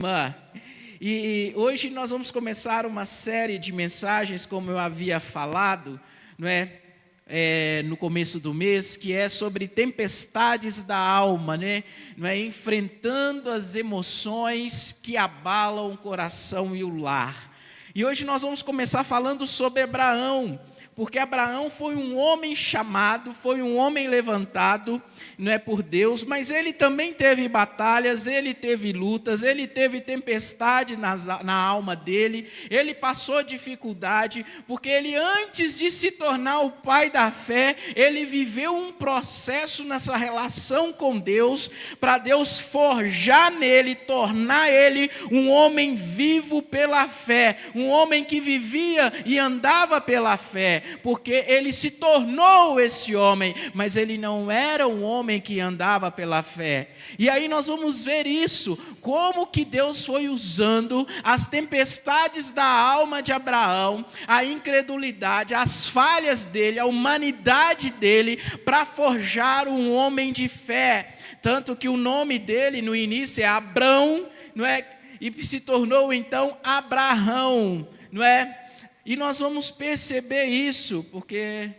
Irmã. E hoje nós vamos começar uma série de mensagens, como eu havia falado, não é? No começo do mês, que é sobre tempestades da alma, né? Não é? Enfrentando as emoções que abalam o coração e o lar. E hoje nós vamos começar falando sobre Abraão, porque Abraão foi um homem chamado, foi um homem levantado, não é por Deus, mas ele também teve batalhas, ele teve lutas, ele teve tempestade na alma dele, ele passou dificuldade, porque ele, antes de se tornar o pai da fé, ele viveu um processo nessa relação com Deus, para Deus forjar nele, tornar ele um homem vivo pela fé, um homem que vivia e andava pela fé, porque ele se tornou esse homem, mas ele não era um homem que andava pela fé. E aí nós vamos ver isso, como que Deus foi usando as tempestades da alma de Abraão, a incredulidade, as falhas dele, a humanidade dele, para forjar um homem de fé. Tanto que o nome dele no início é Abrão, não é? E se tornou então Abraão, não é? E nós vamos perceber isso, porque,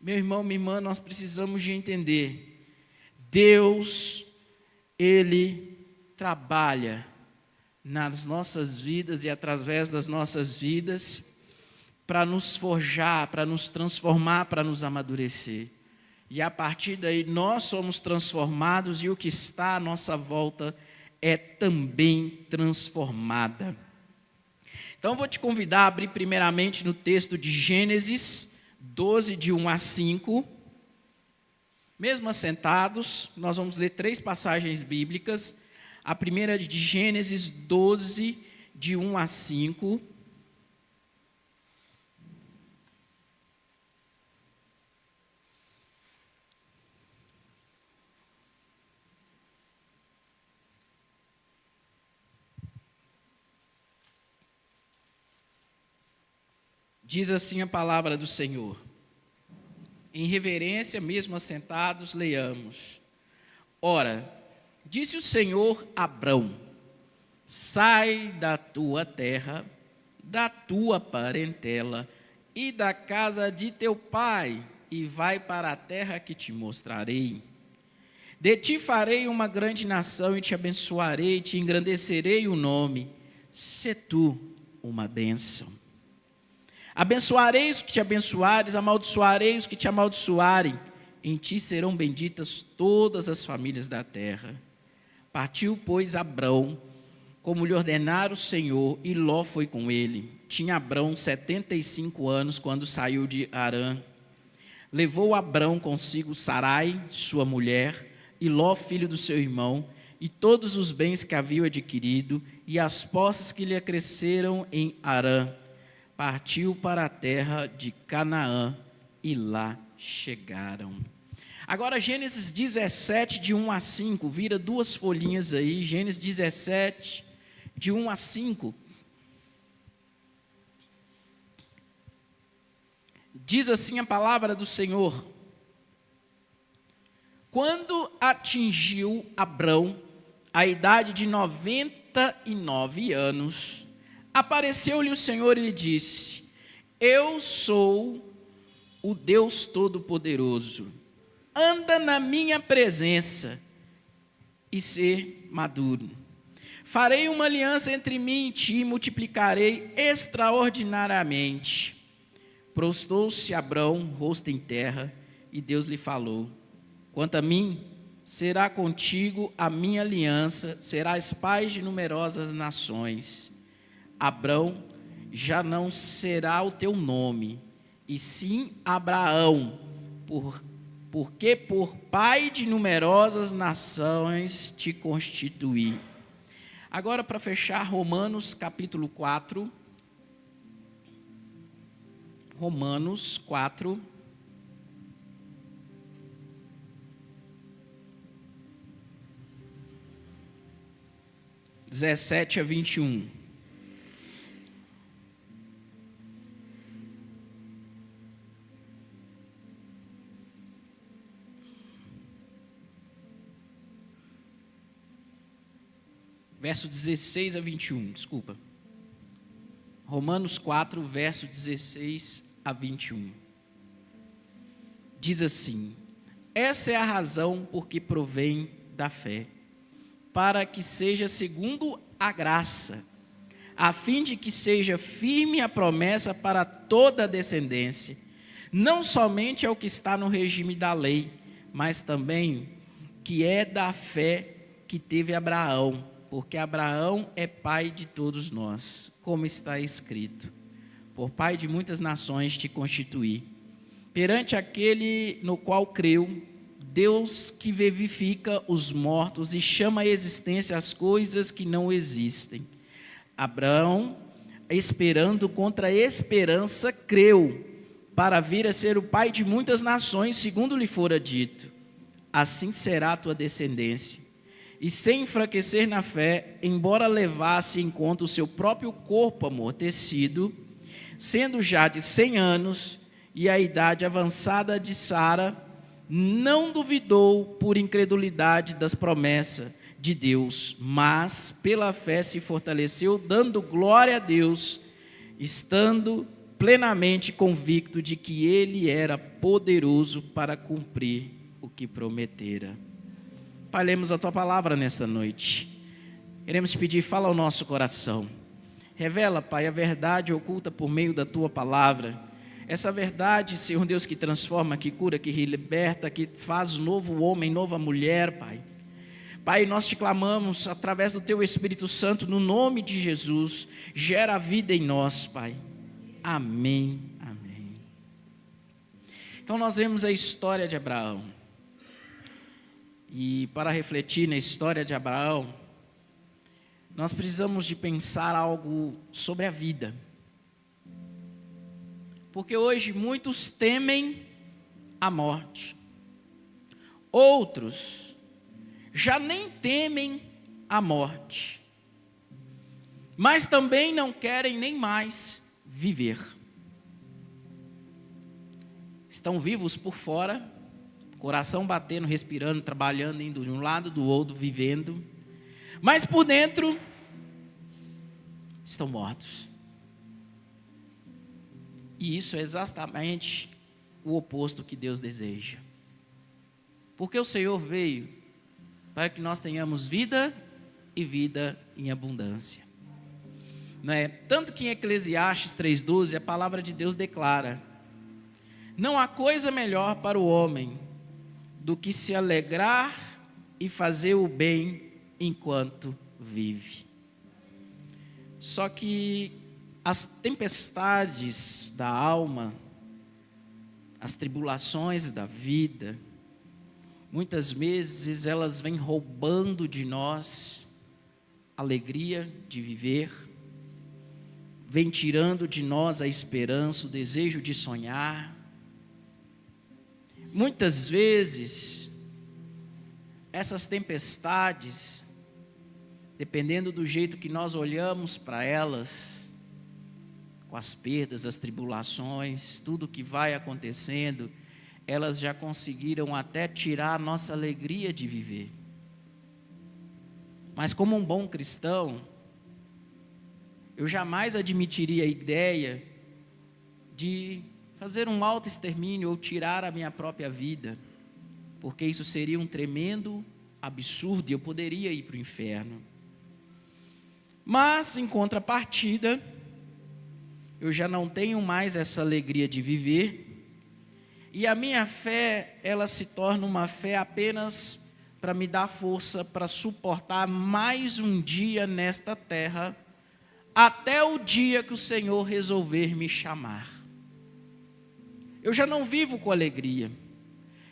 meu irmão, minha irmã, nós precisamos de entender. Deus, Ele trabalha nas nossas vidas e através das nossas vidas para nos forjar, para nos transformar, para nos amadurecer. E a partir daí nós somos transformados e o que está à nossa volta é também transformada. Então, eu vou te convidar a abrir primeiramente no texto de Gênesis 12, de 1 a 5. Mesmo assentados, nós vamos ler 3 passagens bíblicas. A primeira é de Gênesis 12, de 1 a 5. Diz assim a palavra do Senhor. Em reverência, mesmo assentados, leiamos. Ora, disse o Senhor a Abrão: sai da tua terra, da tua parentela e da casa de teu pai, e vai para a terra que te mostrarei. De ti farei uma grande nação, e te abençoarei, e te engrandecerei o nome. Sê tu uma bênção. Abençoarei os que te abençoares, amaldiçoarei os que te amaldiçoarem. Em ti serão benditas todas as famílias da terra. Partiu, pois, Abrão, como lhe ordenara o Senhor, e Ló foi com ele. Tinha Abrão 75 anos quando saiu de Harã. Levou Abrão consigo Sarai, sua mulher, e Ló, filho do seu irmão, e todos os bens que haviam adquirido, e as posses que lhe acresceram em Harã. Partiu para a terra de Canaã e lá chegaram. Agora Gênesis 17, de 1 a 5, vira 2 folhinhas aí, Gênesis 17, de 1 a 5. Diz assim a palavra do Senhor. Quando atingiu Abrão a idade de 99 anos, apareceu-lhe o Senhor e lhe disse: eu sou o Deus Todo-Poderoso, anda na minha presença e ser maduro. Farei uma aliança entre mim e ti e multiplicarei extraordinariamente. Prostou-se Abrão, rosto em terra, e Deus lhe falou: quanto a mim, será contigo a minha aliança, serás pai de numerosas nações. Abrão já não será o teu nome, e sim Abraão, porque por pai de numerosas nações te constituí. Agora, para fechar, Romanos capítulo 4. Romanos 4. (17 a 21). verso 16 a 21, desculpa. Romanos 4, verso 16 a 21. Diz assim: essa é a razão por que provém da fé, para que seja segundo a graça, a fim de que seja firme a promessa para toda a descendência, não somente ao que está no regime da lei, mas também que é da fé que teve Abraão, porque Abraão é pai de todos nós, como está escrito: por pai de muitas nações te constituí, perante aquele no qual creu, Deus que vivifica os mortos e chama à existência as coisas que não existem. Abraão, esperando contra a esperança, creu, para vir a ser o pai de muitas nações, segundo lhe fora dito: assim será a tua descendência. E sem enfraquecer na fé, embora levasse em conta o seu próprio corpo amortecido, sendo já de 100 anos, e a idade avançada de Sara, não duvidou por incredulidade das promessas de Deus, mas pela fé se fortaleceu, dando glória a Deus, estando plenamente convicto de que Ele era poderoso para cumprir o que prometera. Pai, lemos a Tua palavra nesta noite. Queremos te pedir, fala ao nosso coração. Revela, Pai, a verdade oculta por meio da Tua palavra. Essa verdade, Senhor Deus, que transforma, que cura, que liberta, que faz novo homem, nova mulher, Pai. Pai, nós te clamamos através do Teu Espírito Santo, no nome de Jesus, gera a vida em nós, Pai. Amém, amém. Então nós vemos a história de Abraão. E para refletir na história de Abraão, nós precisamos de pensar algo sobre a vida. Porque hoje muitos temem a morte. Outros já nem temem a morte. Mas também não querem nem mais viver. Estão vivos por fora, coração batendo, respirando, trabalhando, indo de um lado do outro, vivendo. Mas por dentro estão mortos. E isso é exatamente o oposto que Deus deseja. Porque o Senhor veio para que nós tenhamos vida e vida em abundância. Não é? Tanto que em Eclesiastes 3,12 a palavra de Deus declara: não há coisa melhor para o homem do que se alegrar e fazer o bem enquanto vive. Só que as tempestades da alma, as tribulações da vida, muitas vezes elas vêm roubando de nós a alegria de viver, vêm tirando de nós a esperança, o desejo de sonhar. Muitas vezes, essas tempestades, dependendo do jeito que nós olhamos para elas, com as perdas, as tribulações, tudo que vai acontecendo, elas já conseguiram até tirar a nossa alegria de viver. Mas como um bom cristão, eu jamais admitiria a ideia de fazer um autoextermínio ou tirar a minha própria vida, porque isso seria um tremendo absurdo e eu poderia ir para o inferno. Mas, em contrapartida, eu já não tenho mais essa alegria de viver, e a minha fé, ela se torna uma fé apenas para me dar força para suportar mais um dia nesta terra, até o dia que o Senhor resolver me chamar. Eu já não vivo com alegria,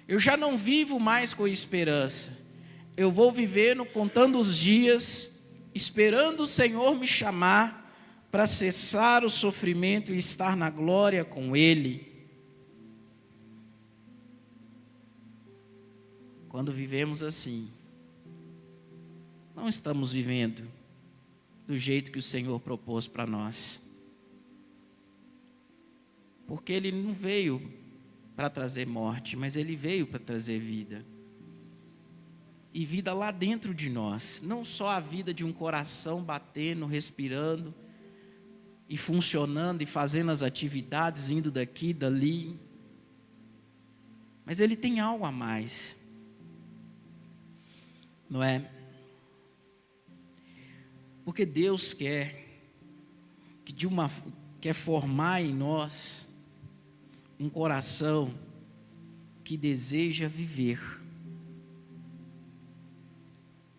eu já não vivo mais com esperança, eu vou vivendo, contando os dias, esperando o Senhor me chamar, para cessar o sofrimento e estar na glória com Ele. Quando vivemos assim, não estamos vivendo do jeito que o Senhor propôs para nós. Porque Ele não veio para trazer morte, mas Ele veio para trazer vida. e vida lá dentro de nós. Não só a vida de um coração batendo, respirando e funcionando e fazendo as atividades, indo daqui, dali. Mas ele tem algo a mais, não é? Porque Deus quer formar em nós um coração que deseja viver,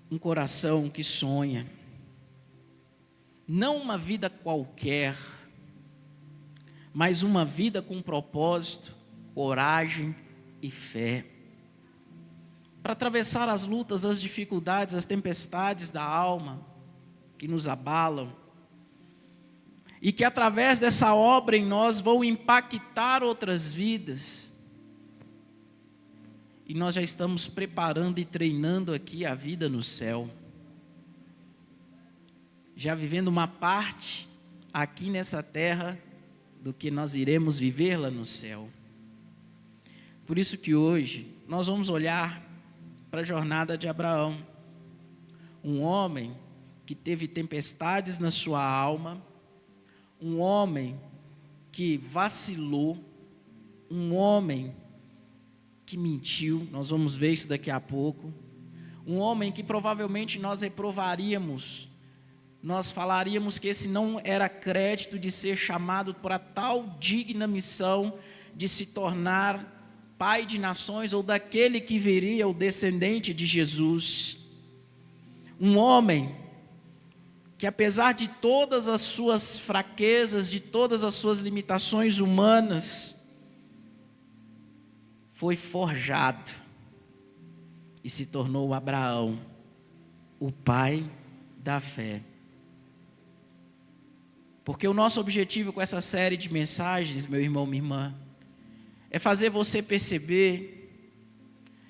um coração que sonha, não uma vida qualquer, mas uma vida com propósito, coragem e fé, para atravessar as lutas, as dificuldades, as tempestades da alma que nos abalam, e que através dessa obra em nós vão impactar outras vidas. E nós já estamos preparando e treinando aqui a vida no céu, já vivendo uma parte aqui nessa terra do que nós iremos viver lá no céu. Por isso que hoje nós vamos olhar para a jornada de Abraão, um homem que teve tempestades na sua alma, um homem que vacilou, um homem que mentiu, nós vamos ver isso daqui a pouco, um homem que provavelmente nós reprovaríamos, nós falaríamos que esse não era crédito de ser chamado para tal digna missão de se tornar pai de nações, ou daquele que viria, o descendente de Jesus. Um homem que, apesar de todas as suas fraquezas, de todas as suas limitações humanas, foi forjado e se tornou Abraão, o pai da fé. Porque o nosso objetivo com essa série de mensagens, meu irmão, minha irmã, é fazer você perceber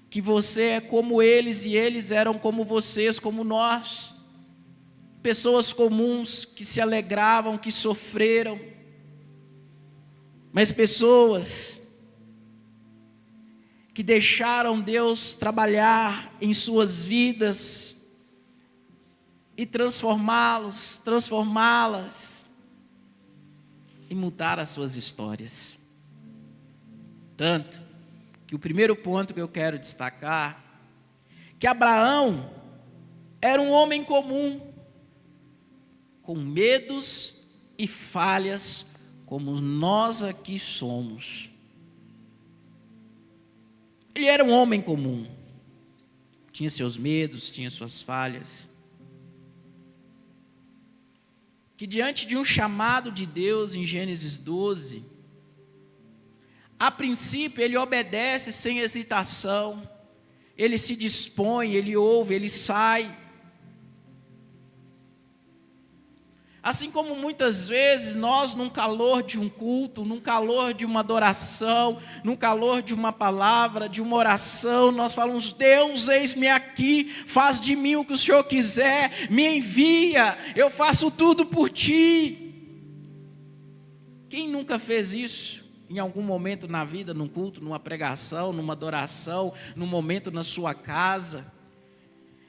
que você é como eles e eles eram como vocês, como nós. Pessoas comuns que se alegravam, que sofreram, mas pessoas que deixaram Deus trabalhar em suas vidas e transformá-las e mudar as suas histórias. Tanto que o primeiro ponto que eu quero destacar, que Abraão era um homem comum, com medos e falhas, como nós aqui somos. Ele era um homem comum, tinha seus medos, tinha suas falhas, que diante de um chamado de Deus em Gênesis 12, a princípio ele obedece sem hesitação, ele se dispõe, ele ouve, ele sai. Assim como muitas vezes nós, num calor de um culto, num calor de uma adoração, num calor de uma palavra, de uma oração, nós falamos: Deus, eis-me aqui, faz de mim o que o Senhor quiser, me envia, eu faço tudo por Ti. Quem nunca fez isso? Em algum momento na vida, num culto, numa pregação, numa adoração, num momento na sua casa,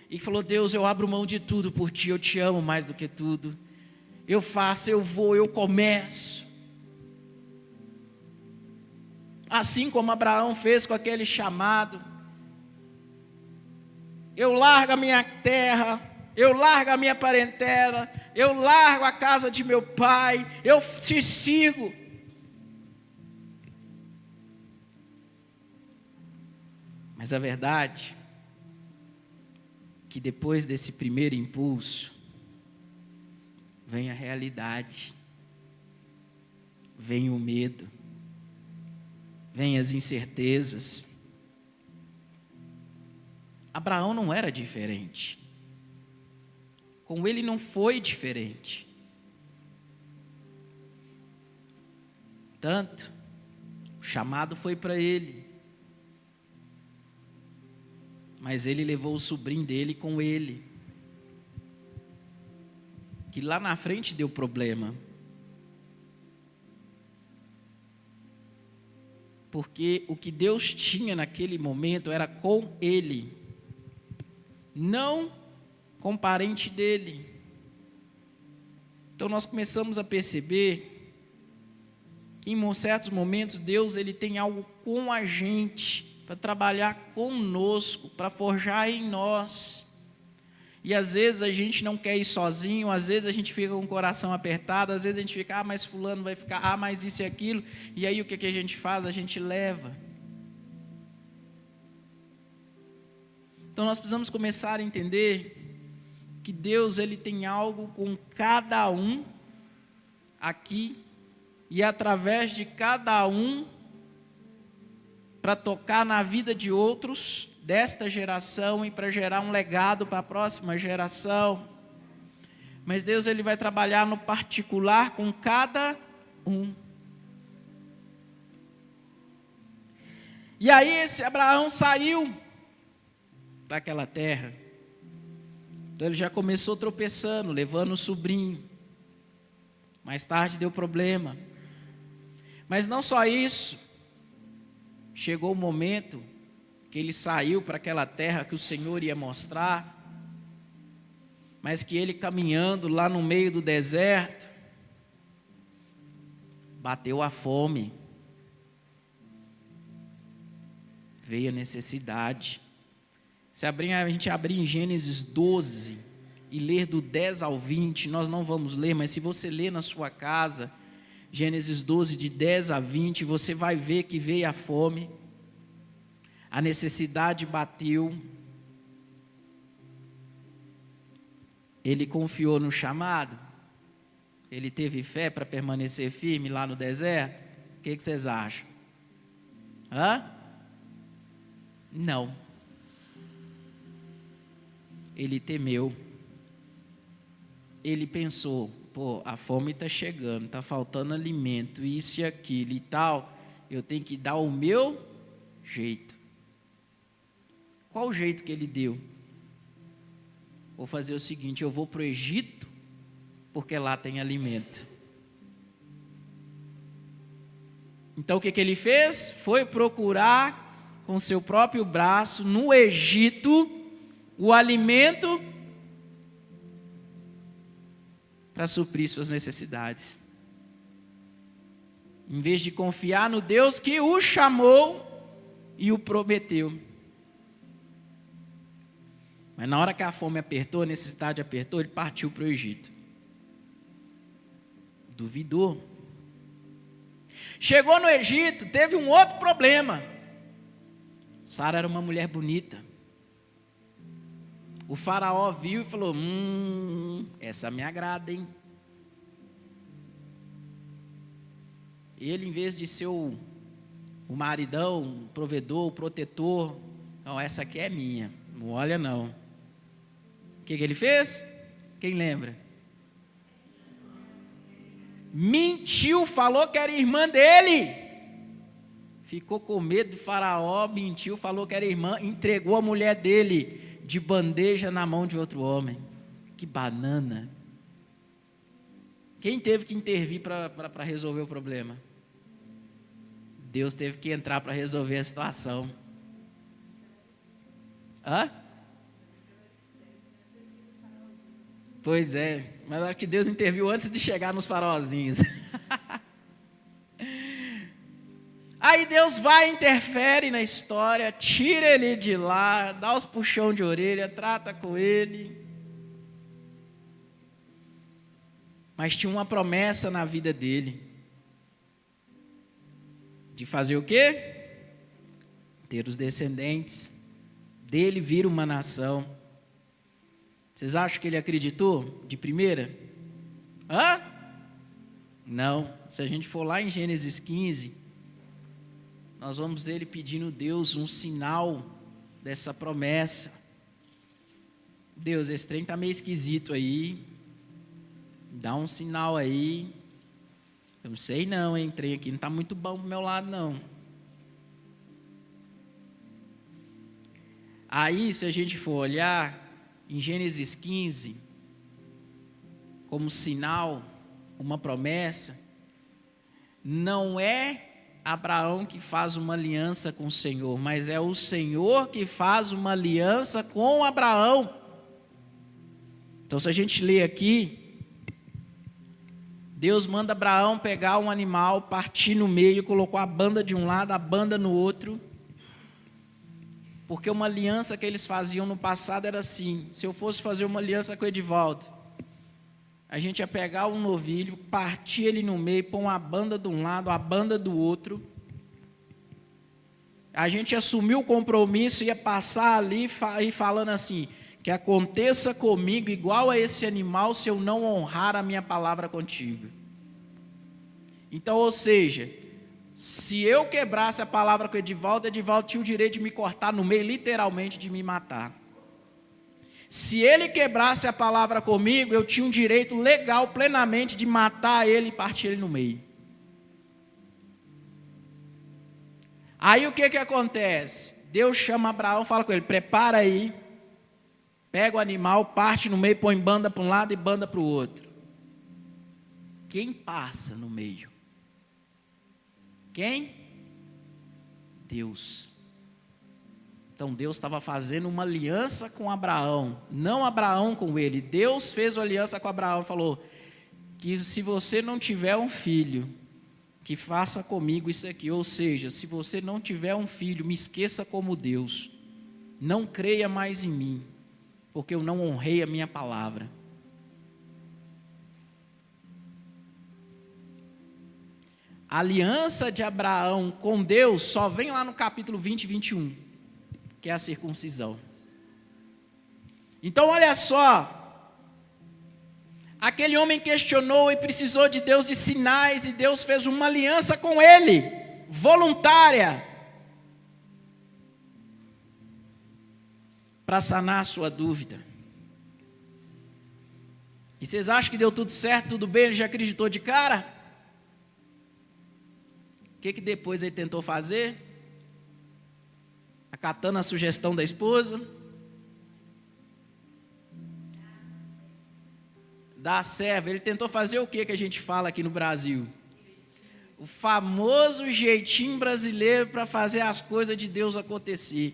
e falou: Deus, eu abro mão de tudo por Ti, eu Te amo mais do que tudo. Eu faço, eu vou, eu começo. Assim como Abraão fez com aquele chamado. Eu largo a minha terra, eu largo a minha parentela, eu largo a casa de meu pai, eu te sigo. Mas a verdade é que depois desse primeiro impulso, vem a realidade, vem o medo, vem as incertezas. Abraão não era diferente, com ele não foi diferente. Tanto, o chamado foi para ele, mas ele levou o sobrinho dele com ele, que lá na frente deu problema, porque o que Deus tinha naquele momento era com ele, não com parente dele. Então nós começamos a perceber que em certos momentos Deus ele tem algo com a gente, para trabalhar conosco, para forjar em nós. E às vezes a gente não quer ir sozinho, às vezes a gente fica com o coração apertado, às vezes a gente fica, mas fulano vai ficar, mas isso e aquilo, e aí o que a gente faz? A gente leva. Então nós precisamos começar a entender que Deus ele tem algo com cada um aqui, e através de cada um, para tocar na vida de outros, desta geração, e para gerar um legado para a próxima geração. Mas Deus ele vai trabalhar no particular com cada um. E aí esse Abraão saiu daquela terra. Então ele já começou tropeçando, levando o sobrinho. Mais tarde deu problema. Mas não só isso. Chegou o momento que ele saiu para aquela terra que o Senhor ia mostrar, mas que ele caminhando lá no meio do deserto, bateu a fome, veio a necessidade. Se a gente abrir em Gênesis 12 e ler do 10 ao 20, nós não vamos ler, mas se você ler na sua casa, Gênesis 12 de 10 a 20, você vai ver que veio a fome, a necessidade bateu, ele confiou no chamado, ele teve fé para permanecer firme lá no deserto. O que vocês acham? Não. Ele temeu, ele pensou, a fome está chegando, está faltando alimento, isso e aquilo e tal, eu tenho que dar o meu jeito. Qual o jeito que ele deu? Vou fazer o seguinte, eu vou para o Egito, porque lá tem alimento. Então o que ele fez? Foi procurar com seu próprio braço, no Egito, o alimento para suprir suas necessidades. Em vez de confiar no Deus que o chamou e o prometeu. Mas na hora que a fome apertou, a necessidade apertou, ele partiu para o Egito. Duvidou. Chegou no Egito, teve um outro problema. Sara era uma mulher bonita. O faraó viu e falou, essa me agrada, hein? Ele, em vez de ser o maridão, o provedor, o protetor, não, essa aqui é minha, não olha não. O que ele fez? Quem lembra? Mentiu, falou que era irmã dele. Ficou com medo do faraó, mentiu, falou que era irmã, entregou a mulher dele de bandeja na mão de outro homem. Que banana. Quem teve que intervir para resolver o problema? Deus teve que entrar para resolver a situação. Pois é, mas acho que Deus interviu antes de chegar nos faraózinhos. Aí Deus vai, interfere na história, tira ele de lá, dá os puxão de orelha, trata com ele. Mas tinha uma promessa na vida dele. De fazer o quê? Ter os descendentes dele vir uma nação. Vocês acham que ele acreditou de primeira? Não. Se a gente for lá em Gênesis 15, nós vamos ver ele pedindo a Deus um sinal dessa promessa. Deus, esse trem está meio esquisito aí. Dá um sinal aí. Eu não sei não, hein? O trem aqui não está muito bom pro meu lado, não. Aí, se a gente for olhar em Gênesis 15, como sinal, uma promessa, não é Abraão que faz uma aliança com o Senhor, mas é o Senhor que faz uma aliança com Abraão. Então, se a gente ler aqui, Deus manda Abraão pegar um animal, partir no meio, colocou a banda de um lado, a banda no outro, porque uma aliança que eles faziam no passado era assim: se eu fosse fazer uma aliança com o Edivaldo, a gente ia pegar um novilho, partir ele no meio, pôr uma banda de um lado, a banda do outro, a gente assumiu o compromisso, ia passar ali e falando assim: que aconteça comigo igual a esse animal, se eu não honrar a minha palavra contigo. Então, ou seja, se eu quebrasse a palavra com o Edivaldo, Edivaldo tinha o direito de me cortar no meio, literalmente de me matar. Se ele quebrasse a palavra comigo, eu tinha um direito legal, plenamente, de matar ele e partir ele no meio. Aí o que acontece? Deus chama Abraão, fala com ele: prepara aí, pega o animal, parte no meio, põe banda para um lado e banda para o outro. Quem passa no meio? Quem? Deus. Então Deus estava fazendo uma aliança com Abraão, não Abraão com ele. Deus fez uma aliança com Abraão e falou que se você não tiver um filho, que faça comigo isso aqui. Ou seja, se você não tiver um filho, me esqueça como Deus. Não creia mais em mim, porque eu não honrei a minha palavra. A aliança de Abraão com Deus só vem lá no capítulo 20 e 21, que é a circuncisão. Então olha só, aquele homem questionou e precisou de Deus de sinais, e Deus fez uma aliança com ele, voluntária, para sanar a sua dúvida. E vocês acham que deu tudo certo, tudo bem, ele já acreditou de cara? O que depois ele tentou fazer? Acatando a sugestão da esposa, da serva, ele tentou fazer o que a gente fala aqui no Brasil? O famoso jeitinho brasileiro para fazer as coisas de Deus acontecer.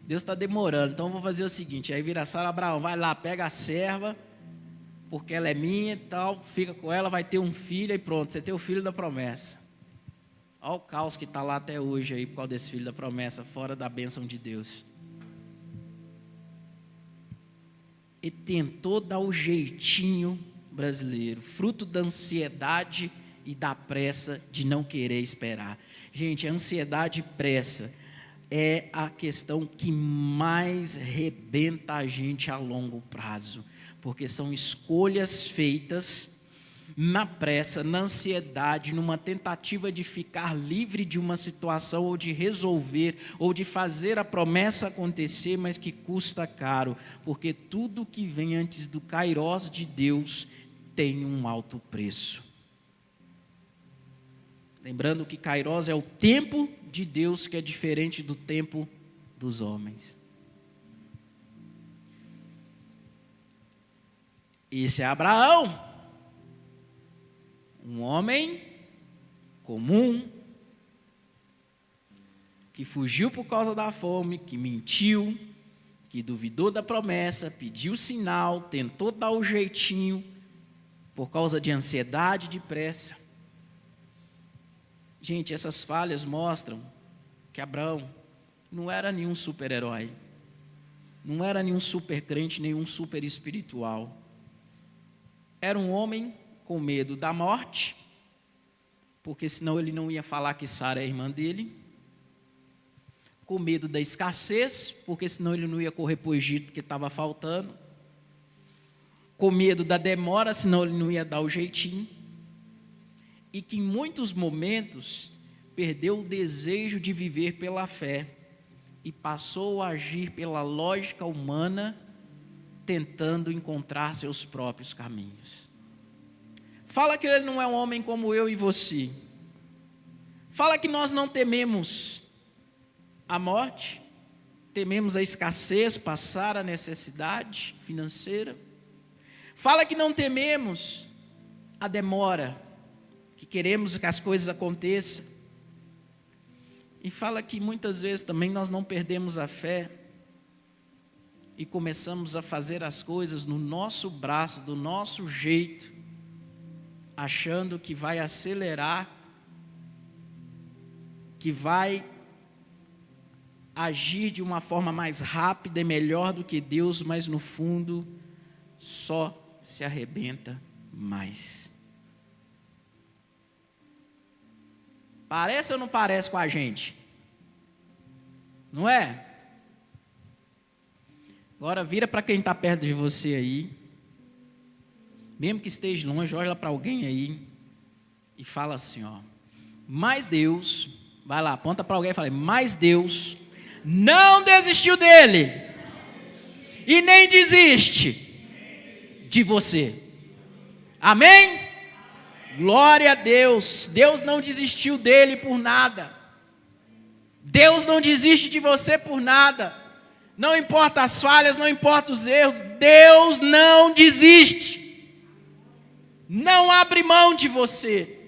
Deus está demorando, então eu vou fazer o seguinte. Aí vira Sara: Abraão, vai lá, pega a serva, porque ela é minha e tal, fica com ela, vai ter um filho, e pronto, você tem o filho da promessa. Olha o caos que está lá até hoje aí, por causa desse filho da promessa, fora da bênção de Deus. E tentou dar o jeitinho brasileiro, fruto da ansiedade e da pressa de não querer esperar. Gente, a ansiedade e pressa é a questão que mais rebenta a gente a longo prazo, porque são escolhas feitas na pressa, na ansiedade, numa tentativa de ficar livre de uma situação, ou de resolver, ou de fazer a promessa acontecer, mas que custa caro, porque tudo que vem antes do kairós de Deus tem um alto preço. Lembrando que kairós é o tempo de Deus, que é diferente do tempo dos homens. Esse é Abraão, um homem comum, que fugiu por causa da fome, que mentiu, que duvidou da promessa, pediu sinal, tentou dar o jeitinho, por causa de ansiedade e de pressa. Gente, essas falhas mostram que Abraão não era nenhum super-herói, não era nenhum super crente, nenhum super espiritual. Era um homem com medo da morte, porque senão ele não ia falar que Sara é a irmã dele. Com medo da escassez, porque senão ele não ia correr para o Egito, porque estava faltando. Com medo da demora, senão ele não ia dar o jeitinho. E que em muitos momentos perdeu o desejo de viver pela fé e passou a agir pela lógica humana, tentando encontrar seus próprios caminhos. Fala que ele não é um homem como eu e você. Fala que nós não tememos a morte, tememos a escassez, passar a necessidade financeira. Fala que não tememos a demora, que queremos que as coisas aconteçam. E fala que muitas vezes também nós não perdemos a fé e começamos a fazer as coisas no nosso braço, do nosso jeito, achando que vai acelerar, que vai agir de uma forma mais rápida e melhor do que Deus, mas no fundo só se arrebenta mais. Parece ou não parece com a gente? Não é? Agora vira para quem está perto de você aí, mesmo que esteja longe, olha para alguém aí e fala assim, ó: mas Deus, vai lá, aponta para alguém e fala: mas Deus não desistiu dele e nem desiste de você. Amém? Glória a Deus. Deus não desistiu dele por nada. Deus não desiste de você por nada. Não importa as falhas, não importa os erros, Deus não desiste. Não abre mão de você.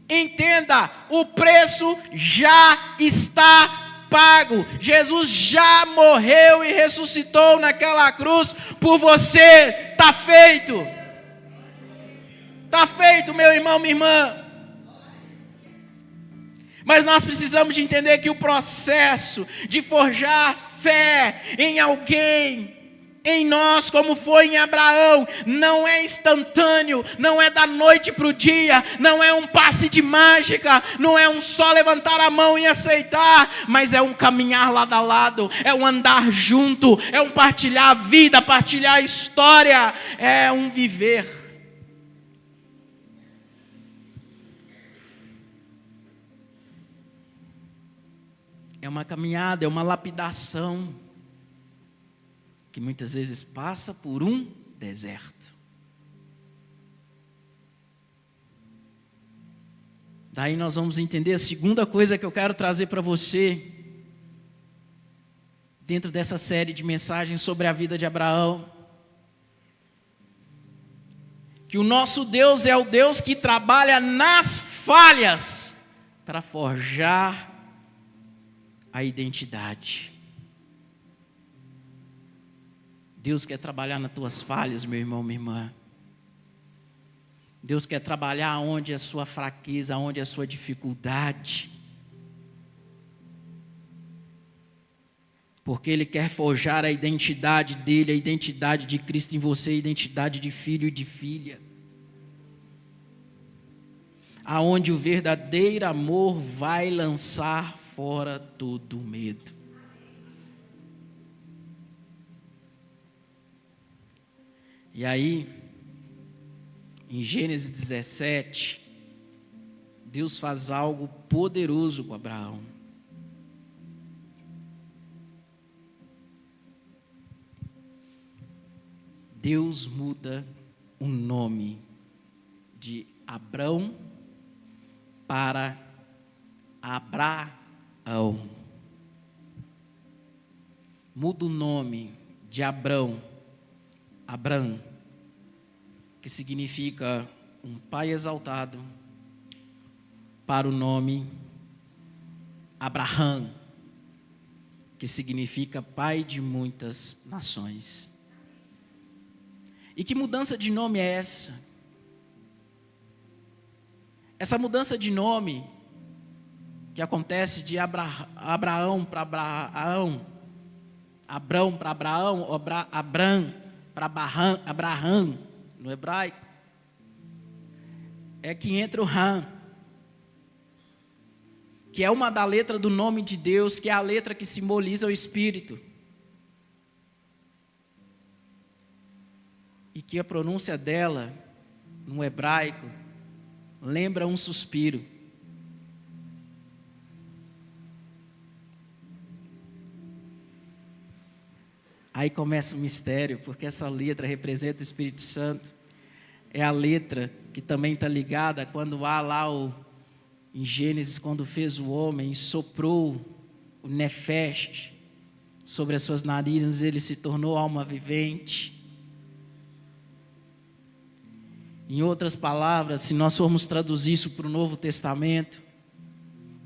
Entenda, o preço já está pago. Jesus já morreu e ressuscitou naquela cruz por você. Está feito. Está feito, meu irmão, minha irmã. Mas nós precisamos de entender que o processo de forjar fé em alguém, em nós, como foi em Abraão, não é instantâneo, não é da noite para o dia, não é um passe de mágica, não é um só levantar a mão e aceitar, mas é um caminhar lado a lado, é um andar junto, é um partilhar a vida, partilhar a história, é um viver. É uma caminhada, é uma lapidação, que muitas vezes passa por um deserto. Daí nós vamos entender a segunda coisa que eu quero trazer para você, dentro dessa série de mensagens sobre a vida de Abraão. Que o nosso Deus é o Deus que trabalha nas falhas para forjar a identidade. Deus quer trabalhar nas tuas falhas, meu irmão, minha irmã. Deus quer trabalhar onde é a sua fraqueza, onde é a sua dificuldade. Porque Ele quer forjar a identidade dEle, a identidade de Cristo em você, a identidade de filho e de filha. Aonde o verdadeiro amor vai lançar fora todo medo. E aí, em Gênesis 17, Deus faz algo poderoso com Abraão. Deus muda o nome de Abrão para Abraão. Muda o nome de Abrão, que significa um pai exaltado, para o nome Abraham, que significa pai de muitas nações. E que mudança de nome é essa? Essa mudança de nome que acontece de Abraão para Abraão, Abrão para Abraão, Abram para Abraham, no hebraico, é que entra o Ram, que é uma da letra do nome de Deus, que é a letra que simboliza o Espírito. E que a pronúncia dela, no hebraico, lembra um suspiro. Aí começa o mistério, porque essa letra representa o Espírito Santo. É a letra que também está ligada quando há lá em Gênesis, quando fez o homem e soprou o nefesh sobre as suas narinas, ele se tornou alma vivente. Em outras palavras, se nós formos traduzir isso para o Novo Testamento,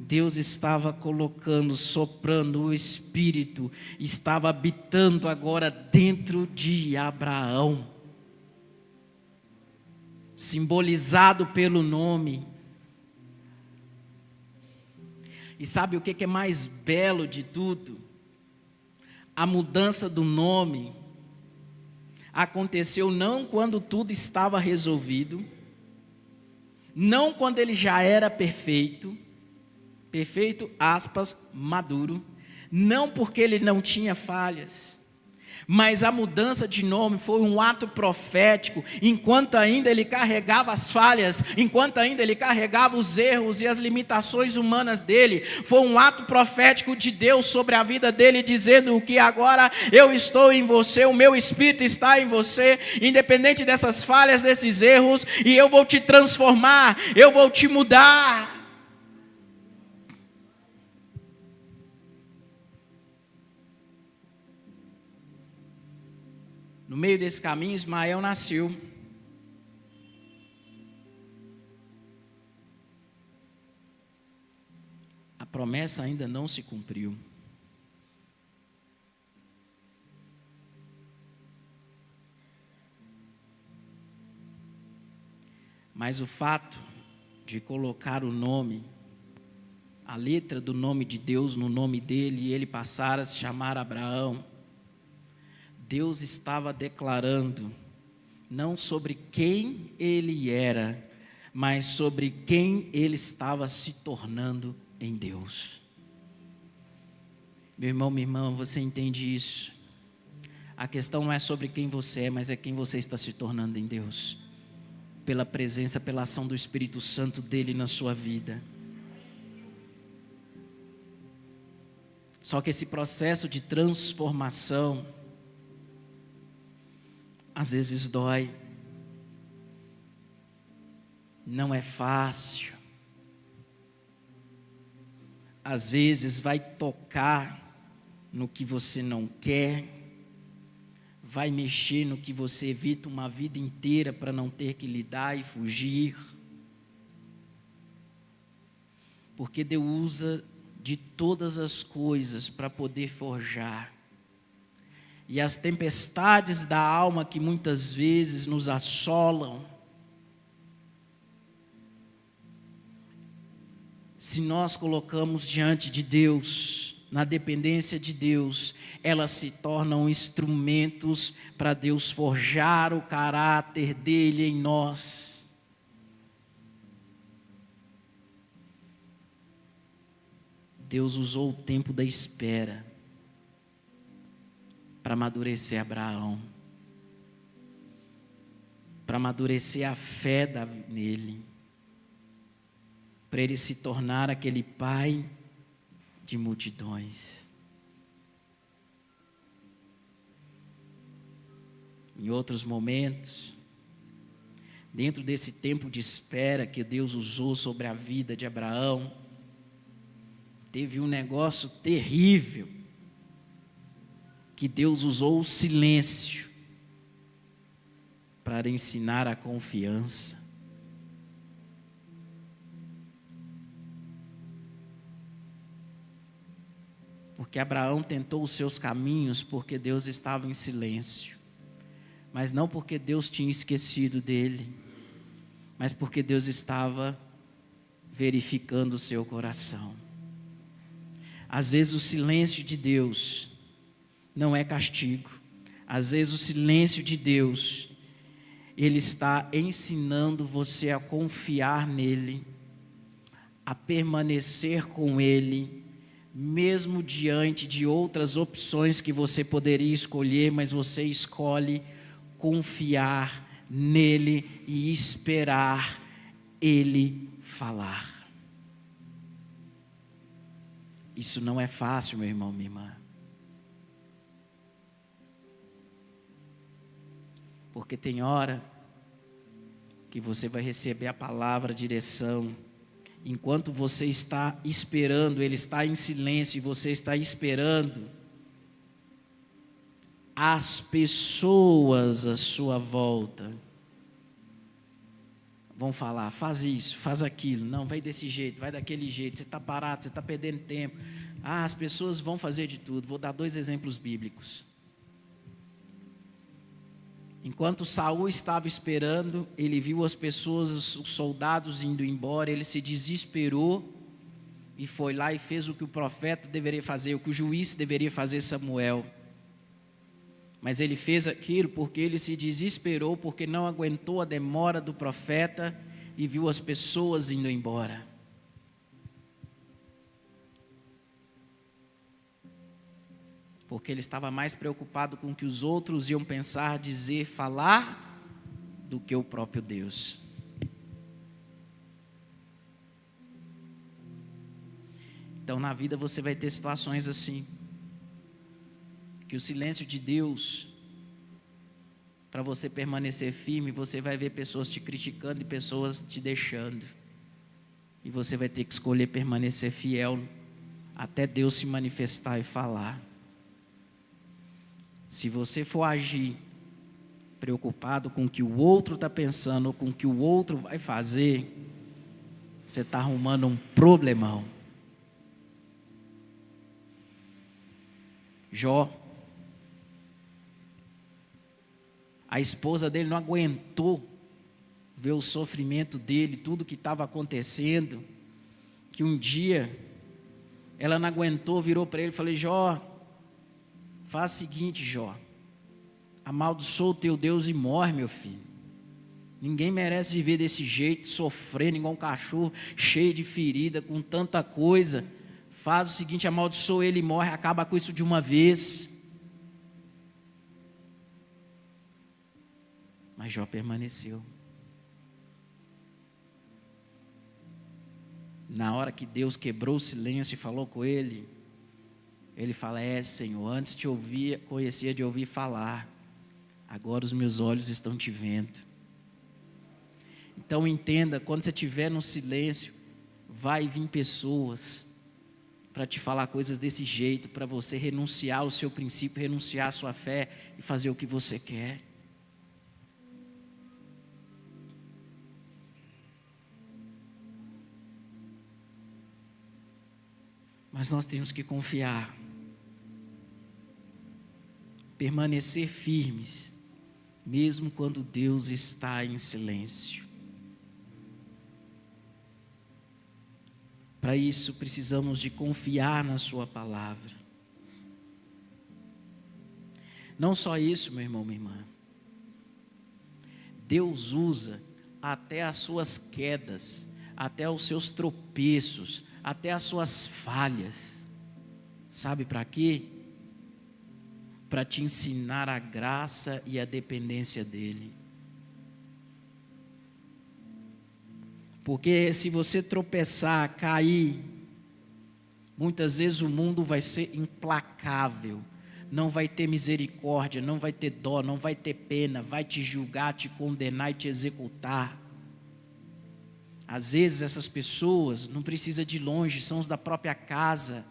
Deus estava colocando, soprando o Espírito, estava habitando agora dentro de Abraão, simbolizado pelo nome. E sabe o que é mais belo de tudo? A mudança do nome aconteceu não quando tudo estava resolvido, não quando ele já era perfeito, aspas, maduro, não porque ele não tinha falhas, mas a mudança de nome foi um ato profético, enquanto ainda ele carregava as falhas, enquanto ainda ele carregava os erros e as limitações humanas dele, foi um ato profético de Deus sobre a vida dele, dizendo que agora eu estou em você, o meu Espírito está em você, independente dessas falhas, desses erros, e eu vou te transformar, eu vou te mudar. No meio desse caminho, Ismael nasceu. A promessa ainda não se cumpriu. Mas o fato de colocar o nome, a letra do nome de Deus no nome dele, e ele passar a se chamar Abraão, Deus estava declarando, não sobre quem ele era, mas sobre quem ele estava se tornando em Deus. Meu irmão, minha irmã, você entende isso? A questão não é sobre quem você é, mas é quem você está se tornando em Deus. Pela presença, pela ação do Espírito Santo dele na sua vida. Só que esse processo de transformação às vezes dói, não é fácil, às vezes vai tocar no que você não quer, vai mexer no que você evita uma vida inteira para não ter que lidar e fugir, porque Deus usa de todas as coisas para poder forjar. E as tempestades da alma que muitas vezes nos assolam, se nós colocamos diante de Deus, na dependência de Deus, elas se tornam instrumentos para Deus forjar o caráter dele em nós. Deus usou o tempo da espera para amadurecer Abraão, para amadurecer a fé nele, para ele se tornar aquele pai de multidões. Em outros momentos, dentro desse tempo de espera que Deus usou sobre a vida de Abraão, teve um negócio terrível, que Deus usou o silêncio para ensinar a confiança. Porque Abraão tentou os seus caminhos porque Deus estava em silêncio, mas não porque Deus tinha esquecido dele, mas porque Deus estava verificando o seu coração. Às vezes o silêncio de Deus não é castigo. Às vezes o silêncio de Deus, Ele está ensinando você a confiar nele, a permanecer com Ele, mesmo diante de outras opções que você poderia escolher, mas você escolhe confiar nele e esperar Ele falar. Isso não é fácil, meu irmão, minha irmã. Porque tem hora que você vai receber a palavra, a direção. Enquanto você está esperando, ele está em silêncio e você está esperando, as pessoas à sua volta vão falar, faz isso, faz aquilo, não, vai desse jeito, vai daquele jeito, você está parado, você está perdendo tempo. As pessoas vão fazer de tudo. Vou dar 2 exemplos bíblicos. Enquanto Saul estava esperando, ele viu as pessoas, os soldados indo embora, ele se desesperou e foi lá e fez o que o profeta deveria fazer, o que o juiz deveria fazer, Samuel. Mas ele fez aquilo porque ele se desesperou, porque não aguentou a demora do profeta e viu as pessoas indo embora. Porque ele estava mais preocupado com o que os outros iam pensar, dizer, falar, do que o próprio Deus. Então na vida você vai ter situações assim, que o silêncio de Deus, para você permanecer firme, você vai ver pessoas te criticando e pessoas te deixando. E você vai ter que escolher permanecer fiel até Deus se manifestar e falar. Se você for agir preocupado com o que o outro está pensando ou com o que o outro vai fazer, você está arrumando um problemão. Jó, a esposa dele não aguentou ver o sofrimento dele, tudo que estava acontecendo, que um dia ela não aguentou, virou para ele e falou: Jó, faz o seguinte, Jó, amaldiçoa o teu Deus e morre, meu filho. Ninguém merece viver desse jeito, sofrendo igual um cachorro, cheio de ferida, com tanta coisa. Faz o seguinte, amaldiçoa ele e morre, acaba com isso de uma vez. Mas Jó permaneceu. Na hora que Deus quebrou o silêncio e falou com ele, ele fala: Senhor, antes te ouvia, conhecia de ouvir falar, agora os meus olhos estão te vendo. Então entenda, quando você estiver no silêncio, vai vir pessoas para te falar coisas desse jeito, para você renunciar ao seu princípio, renunciar à sua fé e fazer o que você quer. Mas nós temos que confiar, permanecer firmes, mesmo quando Deus está em silêncio. Para isso precisamos de confiar na sua palavra. Não só isso, meu irmão, minha irmã. Deus usa até as suas quedas, até os seus tropeços, até as suas falhas. Sabe para quê? Para te ensinar a graça e a dependência dEle. Porque se você tropeçar, cair, muitas vezes o mundo vai ser implacável, não vai ter misericórdia, não vai ter dó, não vai ter pena, vai te julgar, te condenar e te executar. Às vezes essas pessoas não precisam de longe, são os da própria casa.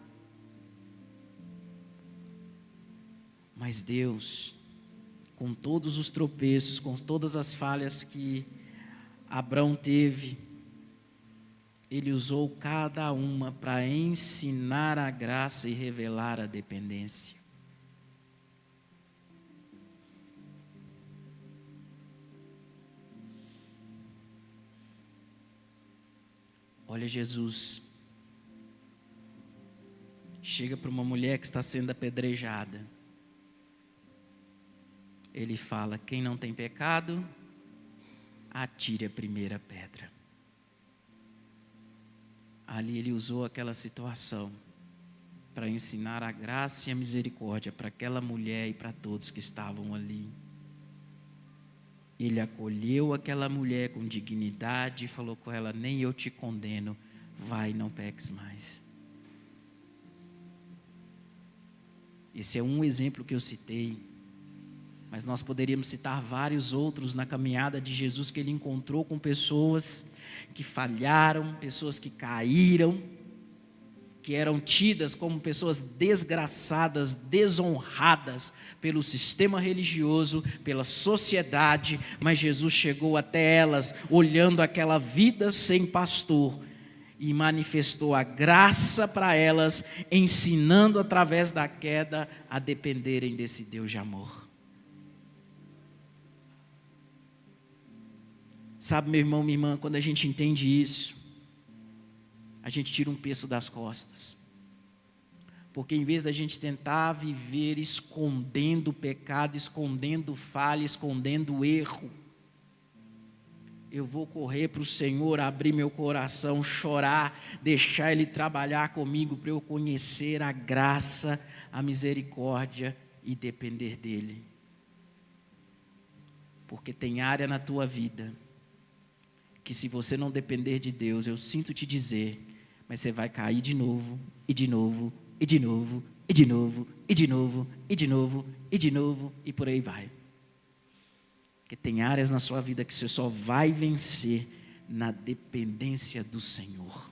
Mas Deus, com todos os tropeços, com todas as falhas que Abraão teve, Ele usou cada uma para ensinar a graça e revelar a dependência. Olha Jesus, chega para uma mulher que está sendo apedrejada. Ele fala: quem não tem pecado, atire a primeira pedra. Ali ele usou aquela situação para ensinar a graça e a misericórdia para aquela mulher e para todos que estavam ali. Ele acolheu aquela mulher com dignidade e falou com ela: nem eu te condeno, vai, não peques mais. Esse é um exemplo que eu citei, mas nós poderíamos citar vários outros na caminhada de Jesus, que ele encontrou com pessoas que falharam, pessoas que caíram, que eram tidas como pessoas desgraçadas, desonradas pelo sistema religioso, pela sociedade, mas Jesus chegou até elas, olhando aquela vida sem pastor, e manifestou a graça para elas, ensinando através da queda a dependerem desse Deus de amor. Sabe, meu irmão, minha irmã, quando a gente entende isso, a gente tira um peso das costas. Porque em vez da gente tentar viver escondendo o pecado, escondendo falha, escondendo o erro, eu vou correr para o Senhor, abrir meu coração, chorar, deixar Ele trabalhar comigo para eu conhecer a graça, a misericórdia e depender dEle. Porque tem área na tua vida que, se você não depender de Deus, eu sinto te dizer, mas você vai cair de novo, e de novo, e de novo, e de novo, e de novo, e de novo, e de novo, e por aí vai. Porque tem áreas na sua vida que você só vai vencer na dependência do Senhor.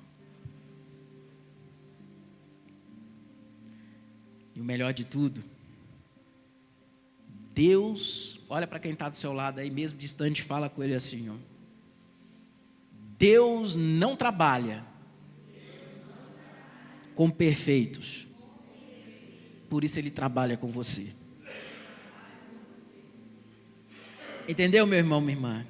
E o melhor de tudo, Deus, olha para quem está do seu lado aí, mesmo distante, fala com ele assim, ó. Deus não trabalha com perfeitos, por isso Ele trabalha com você. Entendeu, meu irmão, minha irmã?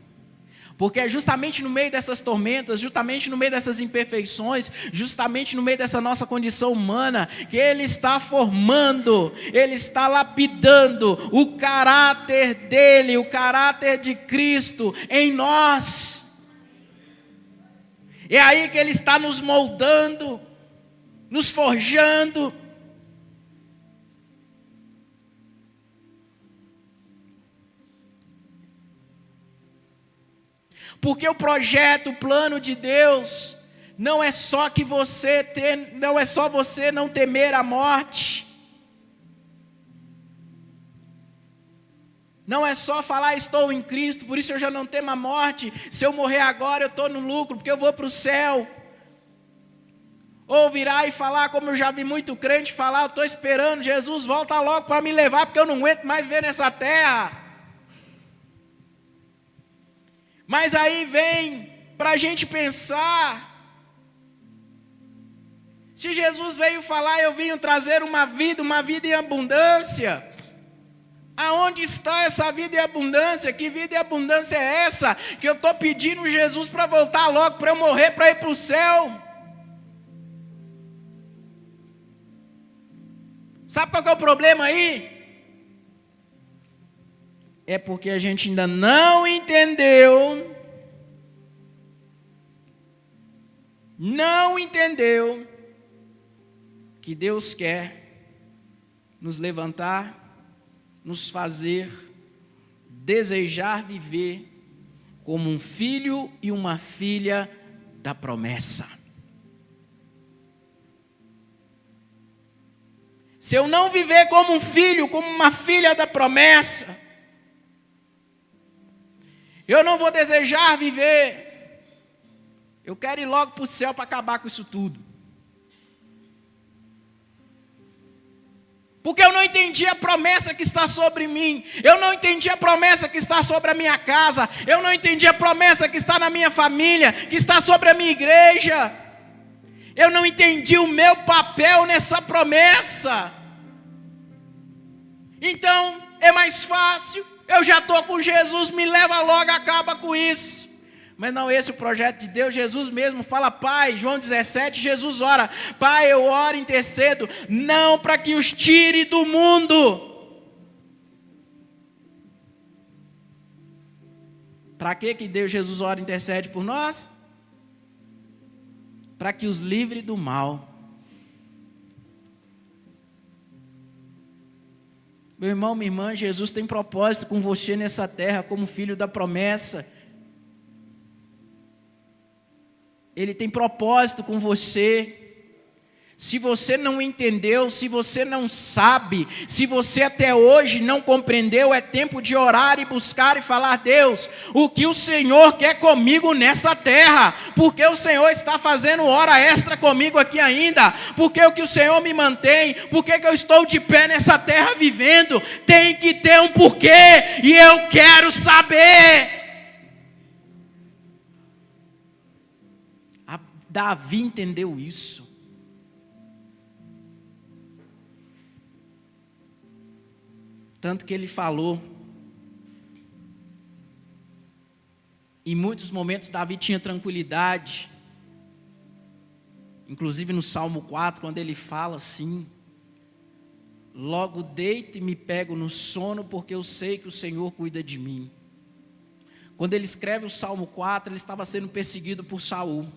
Porque é justamente no meio dessas tormentas, justamente no meio dessas imperfeições, justamente no meio dessa nossa condição humana, que Ele está formando, Ele está lapidando o caráter dEle, o caráter de Cristo em nós. É aí que Ele está nos moldando, nos forjando. Porque o projeto, o plano de Deus, não é só você não temer a morte. Não é só falar, estou em Cristo, por isso eu já não temo a morte. Se eu morrer agora, eu estou no lucro, porque eu vou para o céu. Ou virar e falar, como eu já vi muito crente falar, eu estou esperando, Jesus volta logo para me levar, porque eu não aguento mais viver nessa terra. Mas aí vem para a gente pensar, se Jesus veio falar, eu vim trazer uma vida em abundância, aonde está essa vida em abundância? Que vida em abundância é essa? Que eu estou pedindo Jesus para voltar logo, para eu morrer, para ir para o céu. Sabe qual que é o problema aí? É porque a gente ainda não entendeu que Deus quer nos levantar, nos fazer desejar viver como um filho e uma filha da promessa. Se eu não viver como um filho, como uma filha da promessa, eu não vou desejar viver. Eu quero ir logo para o céu para acabar com isso tudo. Porque eu não entendi a promessa que está sobre mim. Eu não entendi a promessa que está sobre a minha casa. Eu não entendi a promessa que está na minha família, que está sobre a minha igreja. Eu não entendi o meu papel nessa promessa. Então, é mais fácil. Eu já estou com Jesus, me leva logo, acaba com isso. Mas não, esse é o projeto de Deus. Jesus mesmo fala, Pai, João 17, Jesus ora, Pai, eu oro, intercedo, não para que os tire do mundo. Para que Deus, Jesus ora, intercede por nós? Para que os livre do mal. Meu irmão, minha irmã, Jesus tem propósito com você nessa terra como filho da promessa. Ele tem propósito com você. Se você não entendeu, se você não sabe, se você até hoje não compreendeu, é tempo de orar e buscar e falar, Deus, o que o Senhor quer comigo nessa terra? porque o Senhor está fazendo hora extra comigo aqui ainda, porque o que o Senhor me mantém, porque que eu estou de pé nessa terra vivendo, tem que ter um porquê, e eu quero saber. Davi entendeu isso. Tanto que ele falou. Em muitos momentos Davi tinha tranquilidade. Inclusive no Salmo 4, quando ele fala assim: logo deito e me pego no sono, porque eu sei que o Senhor cuida de mim. Quando ele escreve o Salmo 4, ele estava sendo perseguido por Saul.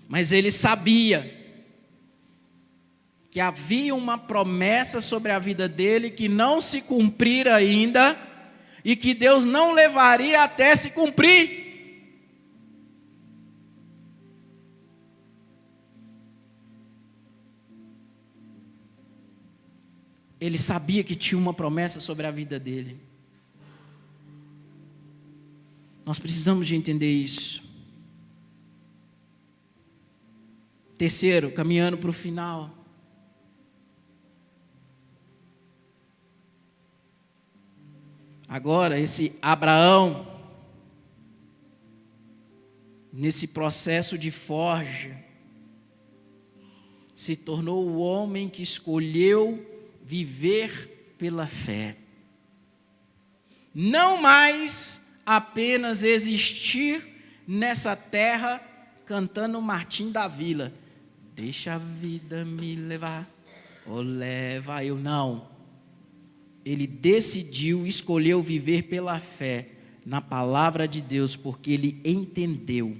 Mas ele sabia que havia uma promessa sobre a vida dele que não se cumprira ainda, e que Deus não levaria até se cumprir. Ele sabia que tinha uma promessa sobre a vida dele. Nós precisamos de entender isso. Terceiro, caminhando para o final. Agora, esse Abraão, nesse processo de forja, se tornou o homem que escolheu viver pela fé. Não mais apenas existir nessa terra cantando Martim da Vila. Deixa a vida me levar, ou leva eu. Não. Ele decidiu, escolheu viver pela fé na palavra de Deus, porque ele entendeu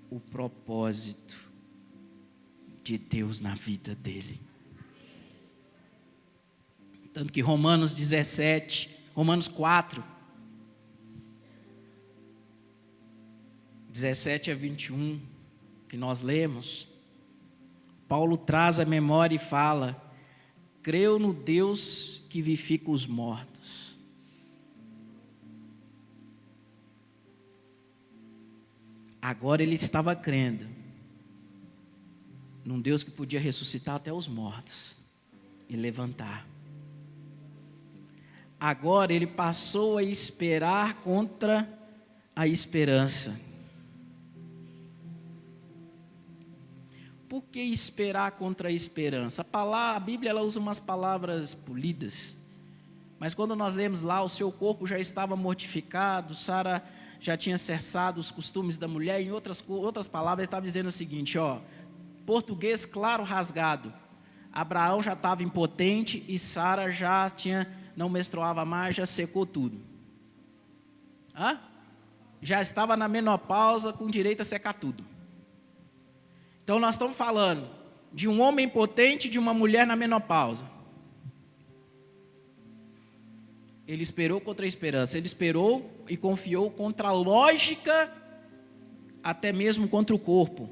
o propósito de Deus na vida dele. Tanto que Romanos 4, 17 a 21, que nós lemos, Paulo traz a memória e fala: creu no Deus que vivifica os mortos. Agora ele estava crendo num Deus que podia ressuscitar até os mortos e levantar. Agora ele passou a esperar contra a esperança. Por que esperar contra a esperança? A Bíblia ela usa umas palavras polidas, mas quando nós lemos lá, o seu corpo já estava mortificado, Sara já tinha cessado os costumes da mulher. Em outras palavras, ele estava dizendo o seguinte, português claro, rasgado: Abraão já estava impotente e Sara não menstruava mais, já secou tudo. Já estava na menopausa, com direito a secar tudo. Então nós estamos falando de um homem impotente e de uma mulher na menopausa. Ele esperou contra a esperança, ele esperou e confiou contra a lógica, até mesmo contra o corpo.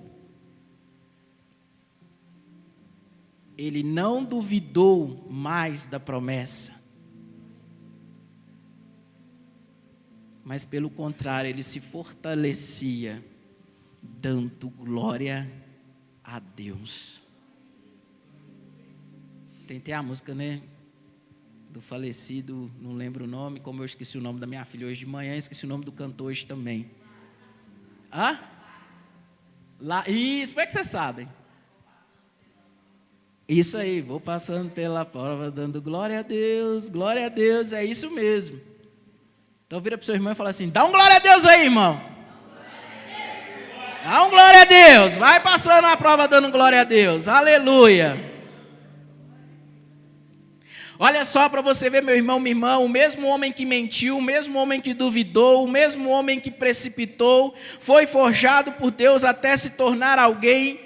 Ele não duvidou mais da promessa, mas pelo contrário, ele se fortalecia, dando glória a Deus. Tentei a música, do falecido, não lembro o nome, como eu esqueci o nome da minha filha hoje de manhã, esqueci o nome do cantor hoje também. Isso, como é que vocês sabem? Isso aí, vou passando pela prova, dando glória a Deus, é isso mesmo. Então vira para o seu irmão e fala assim: dá um glória a Deus aí, irmão. Dá um glória a Deus, vai passando a prova dando glória a Deus, aleluia. Olha só para você ver, meu irmão, minha irmã, o mesmo homem que mentiu, o mesmo homem que duvidou, o mesmo homem que precipitou, foi forjado por Deus até se tornar alguém,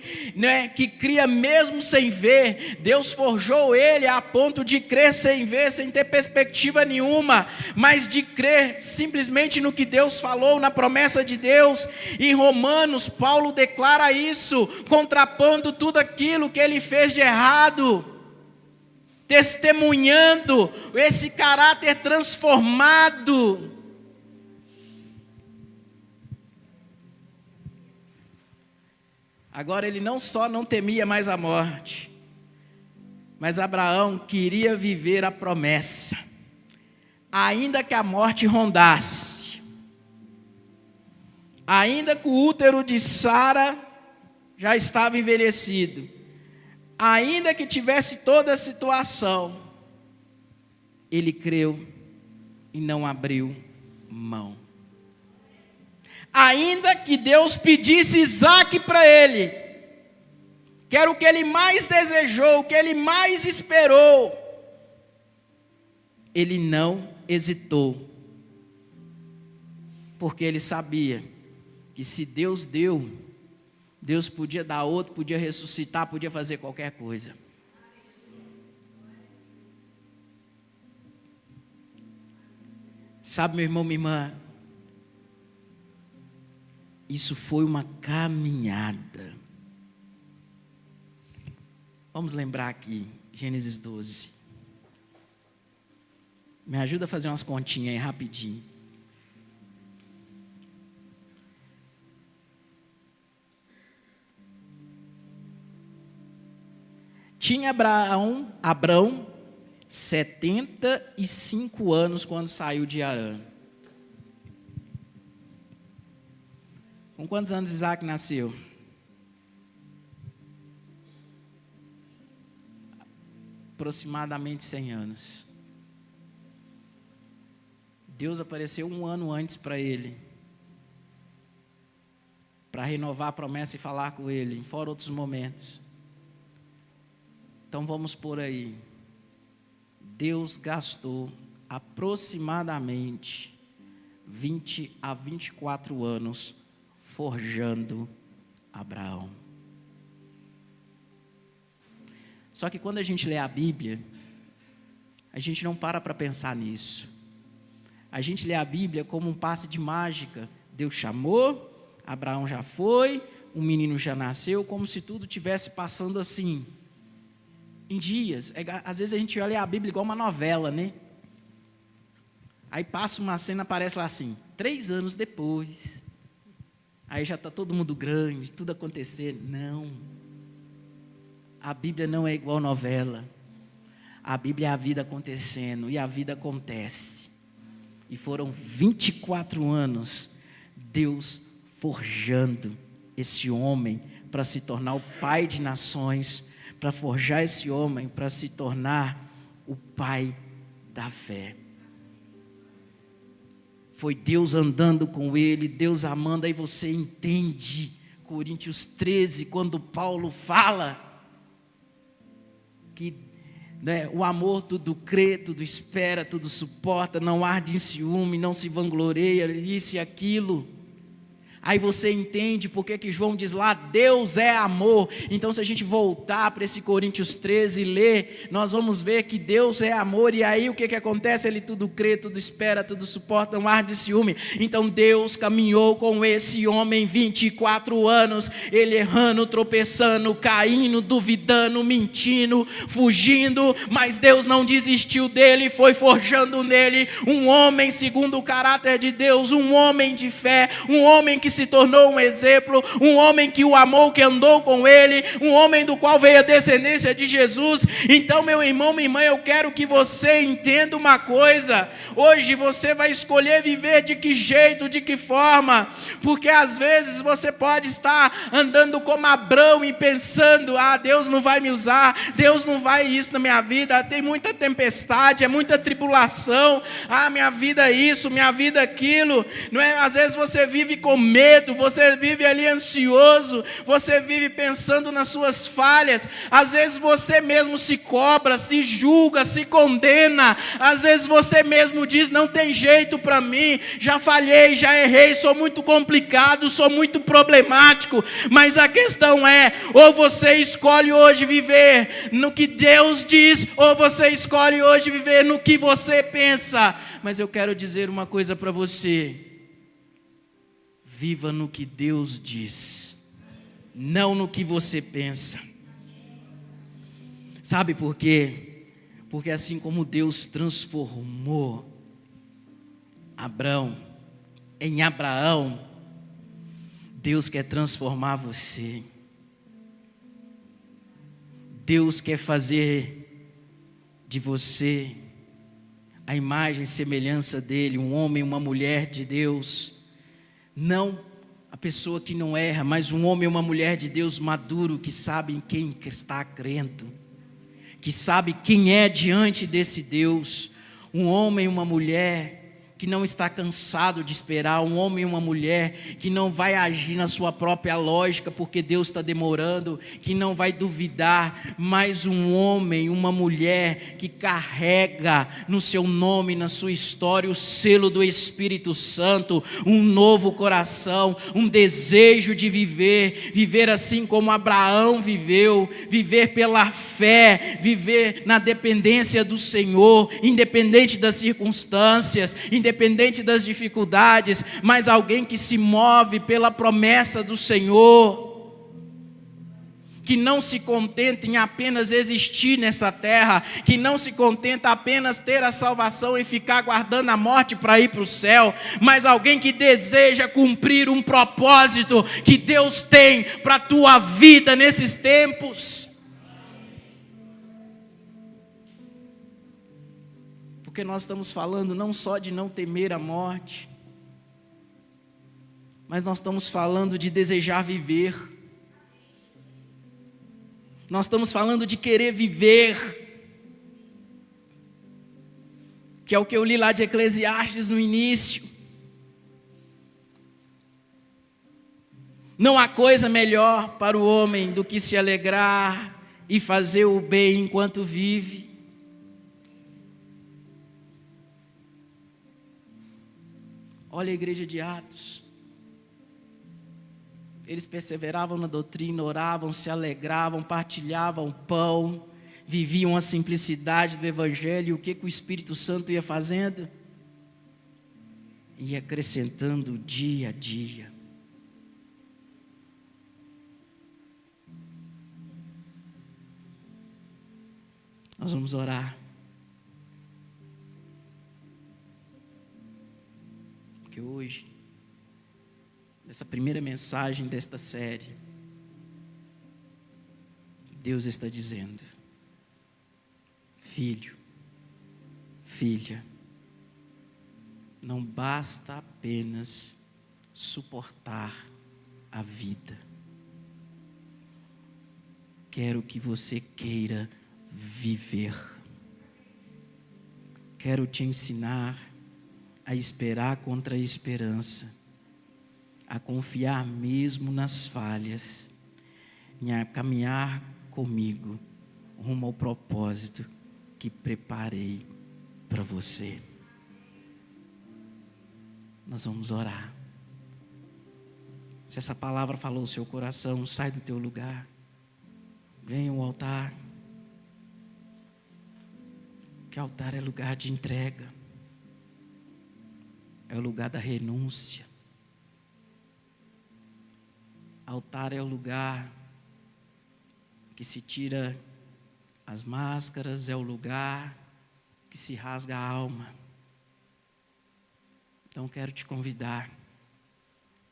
que cria mesmo sem ver. Deus forjou ele a ponto de crer sem ver, sem ter perspectiva nenhuma, mas de crer simplesmente no que Deus falou, na promessa de Deus. Em Romanos, Paulo declara isso, contrapondo tudo aquilo que ele fez de errado, testemunhando esse caráter transformado. Agora ele não só não temia mais a morte, mas Abraão queria viver a promessa, ainda que a morte rondasse, ainda que o útero de Sara já estava envelhecido, ainda que tivesse toda a situação, ele creu e não abriu mão. Ainda que Deus pedisse Isaque para ele, que era o que ele mais desejou, o que ele mais esperou, ele não hesitou, porque ele sabia que se Deus deu, Deus podia dar outro, podia ressuscitar, podia fazer qualquer coisa. Sabe, meu irmão, minha irmã, isso foi uma caminhada. Vamos lembrar aqui, Gênesis 12. Me ajuda a fazer umas continhas aí rapidinho. Tinha Abrão 75 anos quando saiu de Harã. Com quantos anos Isaac nasceu? Aproximadamente 100 anos. Deus apareceu um ano antes para ele, para renovar a promessa e falar com ele, fora outros momentos. Então vamos por aí. Deus gastou aproximadamente 20 a 24 anos forjando Abraão. Só que quando a gente lê a Bíblia, a gente não para pensar nisso. A gente lê a Bíblia como um passe de mágica. Deus chamou, Abraão já foi, o menino já nasceu, como se tudo tivesse passando assim, em dias. Às vezes a gente olha a Bíblia igual uma novela, né? Aí passa uma cena, aparece lá assim, 3 anos depois. Aí já está todo mundo grande, tudo acontecendo. Não. A Bíblia não é igual novela. A Bíblia é a vida acontecendo, e a vida acontece. E foram 24 anos, Deus forjando esse homem para se tornar o pai de nações, para forjar esse homem para se tornar o pai da fé. Foi Deus andando com ele, Deus amando. Aí você entende, Coríntios 13, quando Paulo fala que o amor tudo crê, tudo espera, tudo suporta, não arde em ciúme, não se vangloria, isso e aquilo. Aí você entende porque que João diz lá, Deus é amor. Então se a gente voltar para esse Coríntios 13 e ler, nós vamos ver que Deus é amor. E aí o que acontece? Ele tudo crê, tudo espera, tudo suporta, não arde ciúme. Então Deus caminhou com esse homem 24 anos, ele errando, tropeçando, caindo, duvidando, mentindo, fugindo, mas Deus não desistiu dele, foi forjando nele um homem segundo o caráter de Deus, um homem de fé, um homem que se tornou um exemplo, um homem que o amou, que andou com ele, um homem do qual veio a descendência de Jesus. Então, meu irmão, minha irmã, eu quero que você entenda uma coisa. Hoje você vai escolher viver de que jeito, de que forma, porque às vezes você pode estar andando como Abrão e pensando, Deus não vai me usar, Deus não vai isso na minha vida, tem muita tempestade, é muita tribulação, minha vida é isso, minha vida é aquilo, não é? Às vezes você vive com medo, você vive ali ansioso, você vive pensando nas suas falhas, às vezes você mesmo se cobra, se julga, se condena, às vezes você mesmo diz, não tem jeito para mim, já falhei, já errei, sou muito complicado, sou muito problemático. Mas a questão é, ou você escolhe hoje viver no que Deus diz, ou você escolhe hoje viver no que você pensa. Mas eu quero dizer uma coisa para você: viva no que Deus diz, não no que você pensa. Sabe por quê? Porque assim como Deus transformou Abraão em Abraão, Deus quer transformar você. Deus quer fazer de você a imagem e semelhança dele, um homem e uma mulher de Deus, não a pessoa que não erra, mas um homem e uma mulher de Deus maduro, que sabe em quem está crendo, que sabe quem é diante desse Deus, um homem e uma mulher que não está cansado de esperar, um homem e uma mulher que não vai agir na sua própria lógica porque Deus está demorando, que não vai duvidar, mas um homem, uma mulher que carrega no seu nome, na sua história, o selo do Espírito Santo, um novo coração, um desejo de viver assim como Abraão viveu, viver pela fé, viver na dependência do Senhor, independente das circunstâncias, independente das dificuldades, mas alguém que se move pela promessa do Senhor, que não se contenta em apenas existir nessa terra, que não se contenta apenas ter a salvação e ficar aguardando a morte para ir para o céu, mas alguém que deseja cumprir um propósito que Deus tem para a tua vida nesses tempos. Porque nós estamos falando não só de não temer a morte, mas nós estamos falando de desejar viver. Nós estamos falando de querer viver, que é o que eu li lá de Eclesiastes no início. Não há coisa melhor para o homem do que se alegrar e fazer o bem enquanto vive. Olha a igreja de Atos. Eles perseveravam na doutrina, oravam, se alegravam, partilhavam o pão, viviam a simplicidade do Evangelho. E o que o Espírito Santo ia fazendo? Ia acrescentando dia a dia. Nós vamos orar. Porque hoje, nessa primeira mensagem desta série, Deus está dizendo: filho, filha, não basta apenas suportar a vida. Quero que você queira viver. Quero te ensinar a esperar contra a esperança, a confiar mesmo nas falhas, e a caminhar comigo rumo ao propósito que preparei para você. Nós vamos orar. Se essa palavra falou o seu coração, sai do teu lugar, venha ao altar, que altar é lugar de entrega, é o lugar da renúncia. Altar é o lugar que se tira as máscaras, é o lugar que se rasga a alma. Então quero te convidar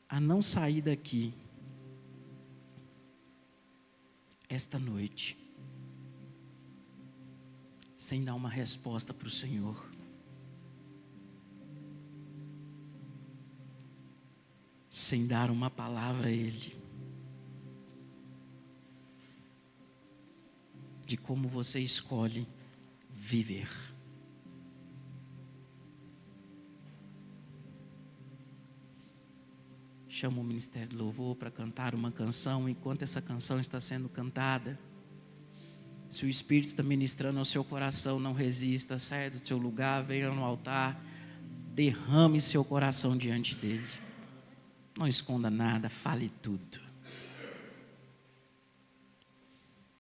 a não sair daqui esta noite sem dar uma resposta para o Senhor. Sem dar uma palavra a Ele, de como você escolhe viver. Chama o Ministério do Louvor para cantar uma canção. Enquanto essa canção está sendo cantada, se o Espírito está ministrando ao seu coração, não resista, saia do seu lugar, venha no altar, derrame seu coração diante dele. Não esconda nada, fale tudo.